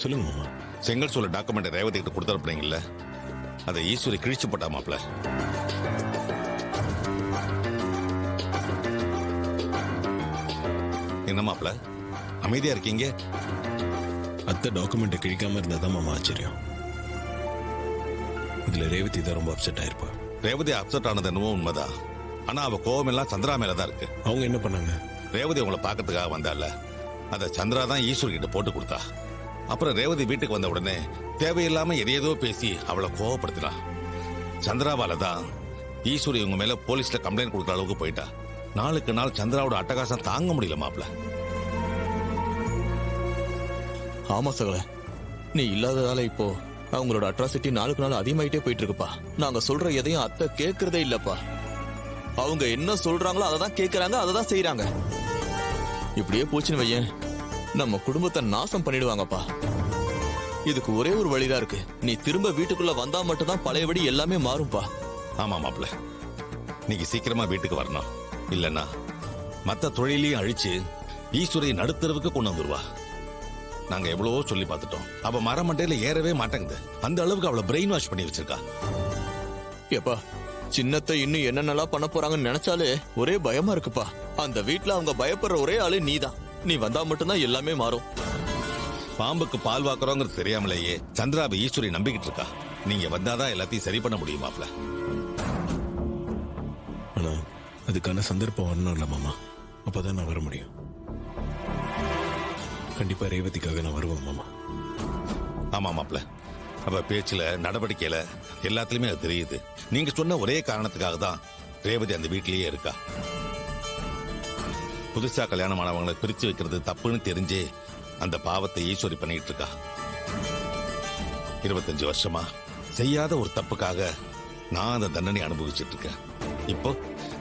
சொல்லுங்க மாமா. செங்கல் சொல்ல டாக்குமெண்ட் ரேவதி கிட்ட கொடுத்துருப்பீங்கல்ல, அதை ஈஸ்வரி கிழிச்சு போட்டா மாப்ள. என்ன மாப்ள அமைதியா இருக்கீங்க? அத்தை டாக்குமெண்ட்டை கிழிக்காம இருந்தாதான் மாமா ஆச்சரியம். இதுல ரேவதி தான் ரொம்ப அப்செட் ஆயிருப்பா. ரேவதி அப்செட் ஆனது என்னவோ உண்மைதான். ஆனா அவ கோவம் எல்லாம் சந்திரா மேலதான் இருக்கு. அவங்க என்ன பண்ணாங்க? ரேவதி உங்களை பாக்கிறதுக்காக வந்தால, அதை சந்திரா தான் ஈஸ்வரி கிட்ட போட்டு கொடுத்தா. அப்புறம் ரேவதி வீட்டுக்கு வந்த உடனே தேவையில்லாம எதையதோ பேசி அவளை கோவப்படுத்தினா. சந்திராவால தான் ஈஸ்வரி உங்க மேல போலீஸ்ல கம்ப்ளைண்ட் கொடுக்குற அளவுக்கு போயிட்டா. நாளுக்கு நாள் சந்திராவோட அட்டகாசம் தாங்க முடியல மாப்ள. ஆமா சகல, நீ இல்லாததால இப்போ அவங்களோட அட்ராசிட்டி நாளுக்கு நாள் அதிகமாயிட்டே போயிட்டு இருக்குப்பா. நாங்க சொல்ற எதையும் அத்தை கேட்கறதே இல்லப்பா. அவங்க என்ன சொல்றாங்களோ அதை தான் கேட்கறாங்க, அதை தான் செய்யறாங்க. இப்படியே போச்சுன்னு வையேன், நம்ம குடும்பத்தை நாசம் பண்ணிடுவாங்கப்பா. இதுக்கு ஒரே ஒரு வழிதான் இருக்கு. நீ திரும்ப வீட்டுக்குள்ள வந்தா மட்டும்தான் பழையபடி எல்லாமே மாறும்பா. ஆமா மாப்ள, நீங்க சீக்கிரமா வீட்டுக்கு வரணும். இல்லன்னா மத்த தொழிலையும் அழிச்சு ஈஸ்வரியை நடுத்தரவுக்கு கொண்டு வந்துருவா. நாங்க எவ்வளவோ சொல்லி பார்த்துட்டோம். அவ மரமண்டையில ஏறவே மாட்டேங்குது. அந்த அளவுக்கு அவளை பிரெயின் வாஷ் பண்ணி வச்சிருக்கா. ஏப்பா, சின்னத்தை இன்னும் என்னென்னலாம் பண்ண போறாங்கன்னு நினைச்சாலே ஒரே பயமா இருக்குப்பா. அந்த வீட்டுல அவங்க பயப்படுற ஒரே ஆளு நீதான். நீ வந்தா மட்டும்தான் எல்லாமே மாறும். பாம்புக்கு பால் வாக்குறோங்கிறது தெரியாமலேயே சந்திராவை ஈஸ்வரி நம்பிக்கிட்டு இருக்கா. நீங்க வந்தாதான் எல்லாத்தையும் சரி பண்ண முடியும் மாப்ள. ஆனா அதுக்கான சந்தர்ப்பம் வரணும் இல்ல மாமா, அப்பதான் நான் வர முடியும். கண்டிப்பா ரேவதிக்காக நான் வருவேன் மாமா. ஆமா மாப்ள, அவ பேச்சுல நடவடிக்கையில எல்லாத்துலயுமே அது தெரியுது. நீங்க சொன்ன ஒரே காரணத்துக்காக தான் ரேவதி அந்த வீட்டிலேயே இருக்கா. புதுசா கல்யாணமானவங்களை பிரிச்சு வைக்கிறது தப்புன்னு தெரிஞ்சே அந்த பாவத்தை ஈஸ்வரி பண்ணிட்டு இருக்கா. 25 வருஷமா செய்யாத ஒரு தப்புக்காக நான் அந்த தண்டனை அனுபவிச்சுட்டு இருக்கேன். இப்போ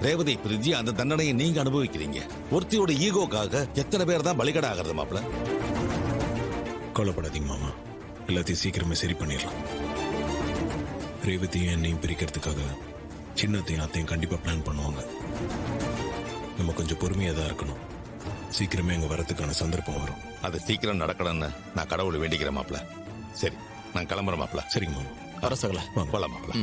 ரேவதி பிரிஞ்சு அந்த தண்டனையை நீங்க அனுபவிக்கிறீங்க. ஒருத்தியோட ஈகோக்காக எத்தனை பேர் தான் பலிகடை ஆகிறது மாப்ள. கவலைப்படாதீங்க மாமா, எல்லாத்தையும் சீக்கிரமே சரி பண்ணிடலாம். ரேவதியும் என்னையும் பிரிக்கிறதுக்காக சின்னத்தையும் அத்தையும் கண்டிப்பா பிளான் பண்ணுவாங்க. நம்ம கொஞ்சம் பொறுமையா தான் இருக்கணும். சீக்கிரமே அங்க வரதுக்கான சந்தர்ப்பம் வரும். அது சீக்கிரம் நடக்கணும்னு நான் கடவுளை வேண்டிக்கிறேன் மாப்ள. சரி, நான் கிளம்புறேன் மாப்ள. சரிங்க மாமா. வர சகல. போலாம் மாப்ள.